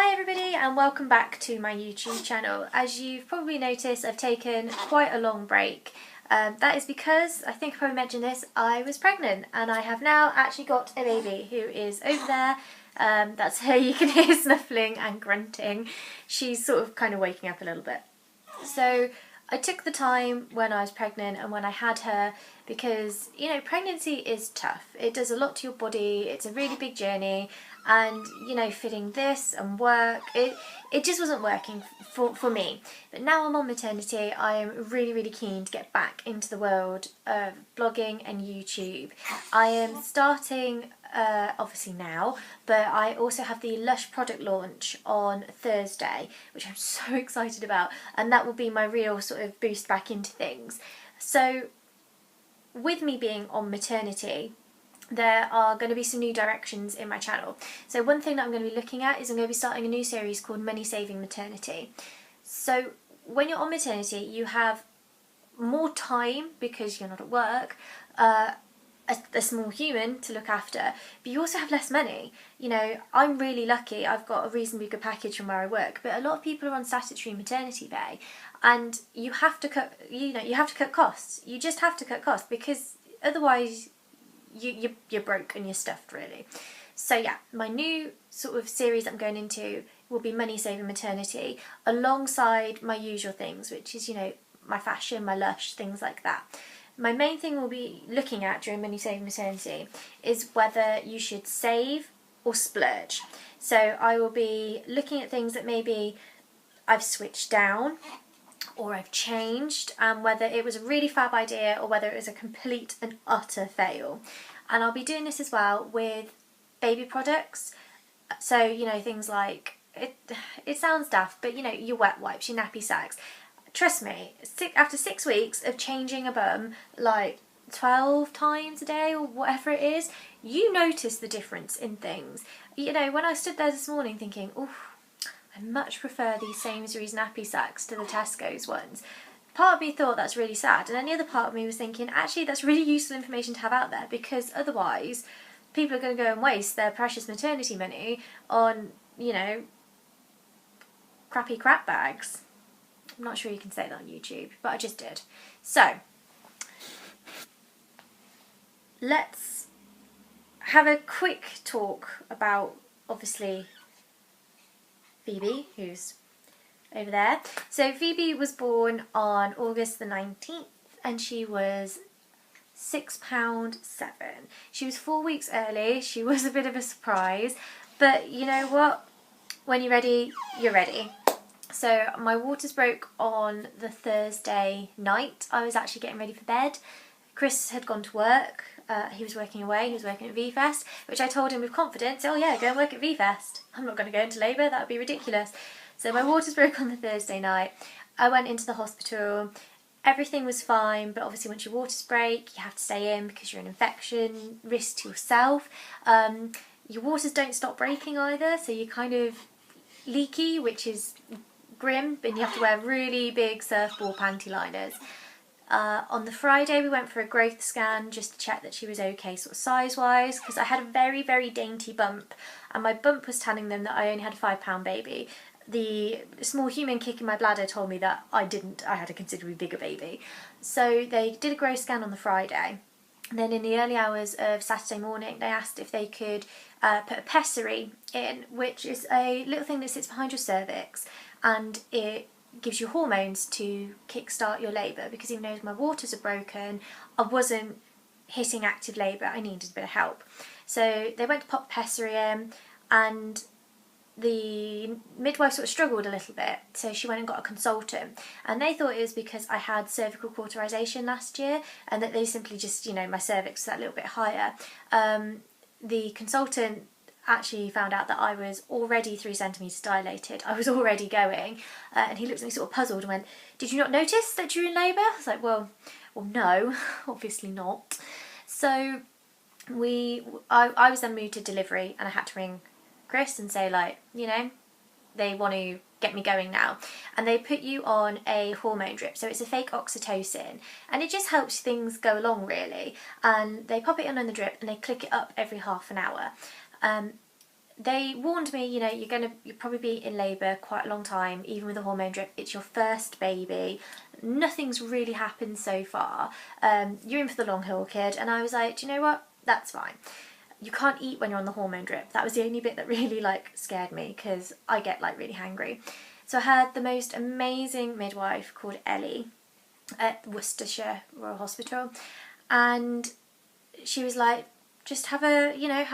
Hi everybody and welcome back to my YouTube channel. As you've probably noticed, I've taken quite a long break. That is because, I think I probably mentioned this, I was pregnant and I have now actually got a baby who is over there. That's her, you can hear snuffling and grunting. She's sort of kind of waking up a little bit. So I took the time when I was pregnant and when I had her because, you know, pregnancy is tough. It does a lot to your body, it's a really big journey, and, you know, fitting this and work, it just wasn't working for me. But now I'm on maternity, I am really keen to get back into the world of blogging and YouTube. I am starting obviously now, but I also have the Lush product launch on Thursday, which I'm so excited about, and that will be my real sort of boost back into things. So with me being on maternity, there are going to be some new directions in my channel. So one thing that I'm going to be looking at is I'm going to be starting a new series called Money Saving Maternity. So when you're on maternity, you have more time because you're not at work, a small human to look after, but you also have less money. You know, I'm really lucky, I've got a reasonably good package from where I work, but a lot of people are on statutory maternity pay and you have to cut, you have to cut costs. You just have to cut costs because otherwise you're broke and you're stuffed, really. So yeah, my new sort of series I'm going into will be Money Saving Maternity alongside my usual things, which is, you know, my fashion, my Lush, things like that. My main thing we'll be looking at during Money Saving Maternity is whether you should save or splurge. So I will be looking at things that maybe I've switched down or I've changed, and whether it was a really fab idea or whether it was a complete and utter fail. And I'll be doing this as well with baby products. So, you know, things like, it sounds daft, but you know, your wet wipes, your nappy sacks. Trust me, after 6 weeks of changing a bum like 12 times a day or whatever it is, you notice the difference in things. You know, when I stood there this morning thinking, oh, I much prefer these Sainsbury's nappy sacks to the Tesco's ones. Part of me thought that's really sad, and then the other part of me was thinking, actually that's really useful information to have out there, because otherwise people are going to go and waste their precious maternity money on, you know, crappy crap bags. I'm not sure you can say that on YouTube, but I just did. So, let's have a quick talk about, obviously, Phoebe, who's over there. So Phoebe was born on August the 19th and she was £6.7. She was 4 weeks early. She was a bit of a surprise, but you know what? When you're ready, you're ready. So my waters broke on the Thursday night. I was actually getting ready for bed. Chris had gone to work. He was working away. He was working at VFest, which I told him with confidence, oh yeah, go and work at VFest. I'm not going to go into labour. That would be ridiculous. So my waters broke on the Thursday night. I went into the hospital. Everything was fine, but obviously once your waters break, you have to stay in because you're an infection risk to yourself. Your waters don't stop breaking either, so you're kind of leaky, which is grim, and you have to wear really big surfboard panty liners. On the Friday we went for a growth scan just to check that she was okay sort of size wise, because I had a very dainty bump and my bump was telling them that I only had a £5 baby. The small human kick in my bladder told me that I had a considerably bigger baby. So they did a growth scan on the Friday. And then in the early hours of Saturday morning they asked if they could put a pessary in, which is a little thing that sits behind your cervix, and it gives you hormones to kickstart your labour, because even though my waters are broken, I wasn't hitting active labour, I needed a bit of help. So they went to pop pessary in, and the midwife sort of struggled a little bit, so she went and got a consultant, and they thought it was because I had cervical cauterisation last year and that they simply just, you know, my cervix was that little bit higher. The consultant actually found out that I was already 3 centimetres dilated. I was already going, and he looked at me sort of puzzled and went, "Did you not notice that you were in labour?" I was like, well no, obviously not. So I was then moved to delivery, and I had to ring Chris and say, like, you know, they want to get me going now, and they put you on a hormone drip, so it's a fake oxytocin, and it just helps things go along really, and they pop it on the drip and they click it up every half an hour. they warned me, you know, you'll probably be in labour quite a long time, even with a hormone drip. It's your first baby. Nothing's really happened so far. You're in for the long haul, kid. And I was like, do you know what? That's fine. You can't eat when you're on the hormone drip. That was the only bit that really like scared me, because I get like really hangry. So I had the most amazing midwife called Ellie at Worcestershire Royal Hospital, and she was like, just have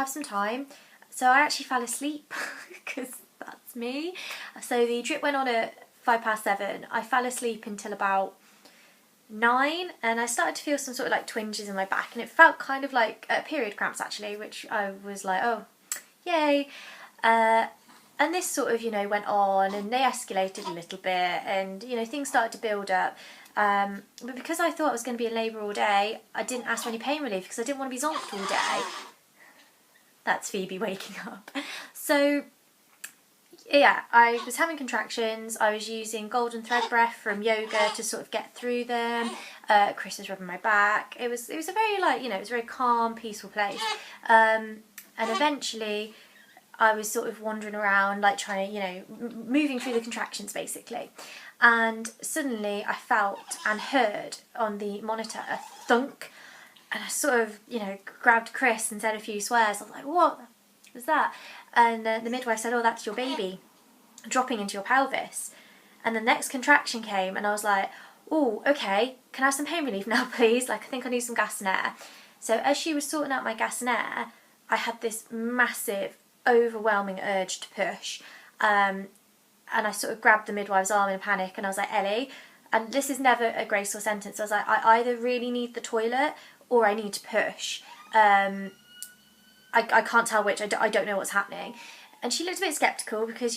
some time. So I actually fell asleep, because that's me. So the drip went on at 7:05. I fell asleep until about 9, and I started to feel some sort of like twinges in my back, and it felt kind of like period cramps actually, which I was like, oh, yay. And this sort of, went on, and they escalated a little bit, and, things started to build up. But because I thought I was going to be in labour all day, I didn't ask for any pain relief because I didn't want to be zonked all day. That's Phoebe waking up. So, yeah, I was having contractions. I was using golden thread breath from yoga to sort of get through them. Chris was rubbing my back. It was a very, it was a very calm, peaceful place. And eventually I was sort of wandering around, like trying to, moving through the contractions basically. And suddenly I felt and heard on the monitor a thunk. And I sort of, grabbed Chris and said a few swears. I was like, what was that? And the midwife said, oh, that's your baby dropping into your pelvis. And the next contraction came, and I was like, oh, okay, can I have some pain relief now, please? Like, I think I need some gas and air. So as she was sorting out my gas and air, I had this massive, overwhelming urge to push. And I sort of grabbed the midwife's arm in a panic, and I was like, Ellie, and this is never a graceful sentence, I was like, I either really need the toilet or I need to push. I can't tell which, I don't know what's happening. And she looked a bit sceptical because,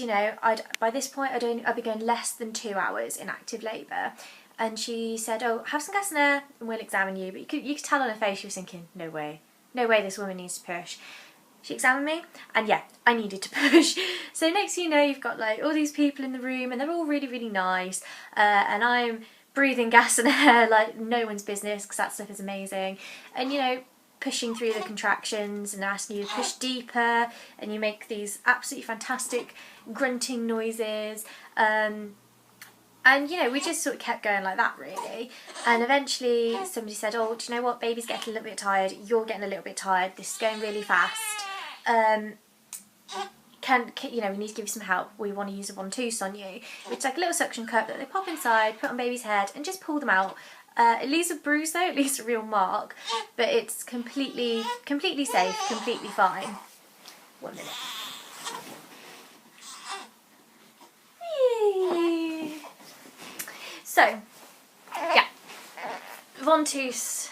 by this point I'd be going less than 2 hours in active labour. And she said, oh, have some gas and air and we'll examine you. But you could tell on her face she was thinking, no way this woman needs to push. She examined me, and yeah, I needed to push. So next thing you know, you've got like all these people in the room, and they're all really, really nice. And I'm breathing gas and air like no one's business, because that stuff is amazing. And pushing through the contractions and asking you to push deeper, and you make these absolutely fantastic grunting noises. And we just sort of kept going like that, really. And eventually somebody said, oh, do you know what, baby's getting a little bit tired, you're getting a little bit tired, this is going really fast. We need to give you some help. We want to use a ventouse on you. It's like a little suction cup that they pop inside, put on baby's head, and just pull them out. It leaves a bruise though, it leaves a real mark, but it's completely safe, completely fine. 1 minute. So, yeah, ventouse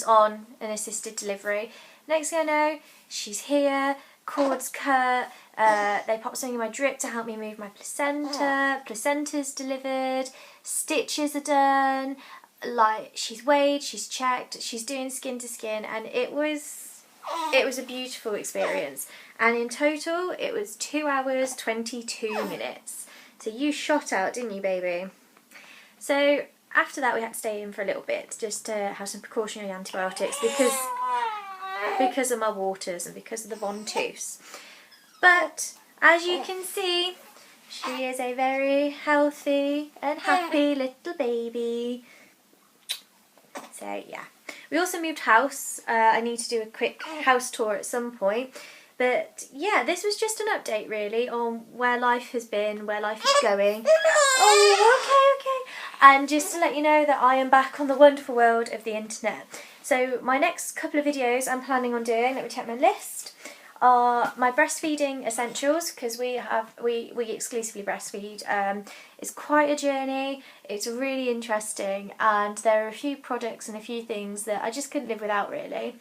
on, an assisted delivery. Next thing I know, she's here, cords cut, they pop something in my drip to help me move my placenta's delivered, stitches are done, like she's weighed, she's checked, she's doing skin to skin, and it was a beautiful experience. And in total, it was 2 hours, 22 minutes. So you shot out, didn't you, baby? So after that, we had to stay in for a little bit just to have some precautionary antibiotics because of my waters and because of the ventouse. But as you can see, she is a very healthy and happy little baby. So yeah, we also moved house. I need to do a quick house tour at some point. But yeah, this was just an update really on where life has been, where life is going. Oh, okay. And just to let you know that I am back on the wonderful world of the internet. So my next couple of videos I'm planning on doing, let me check my list, are my breastfeeding essentials, because we exclusively breastfeed. It's quite a journey, it's really interesting, and there are a few products and a few things that I just couldn't live without really.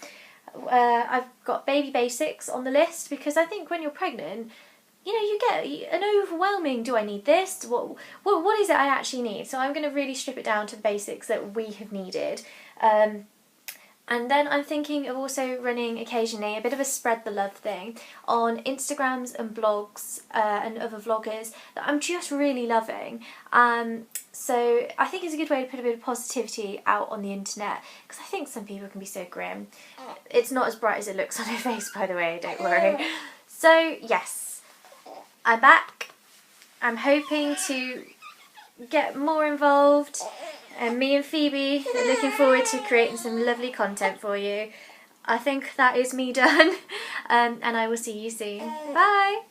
I've got baby basics on the list, because I think when you're pregnant, you get an overwhelming, do I need this? What is it I actually need? So I'm going to really strip it down to the basics that we have needed. And then I'm thinking of also running occasionally a bit of a spread the love thing on Instagrams and blogs and other vloggers that I'm just really loving. So I think it's a good way to put a bit of positivity out on the internet, because I think some people can be so grim. It's not as bright as it looks on their face, by the way, don't worry. So yes, I'm back. I'm hoping to get more involved, and me and Phoebe are looking forward to creating some lovely content for you. I think that is me done, and I will see you soon. Bye!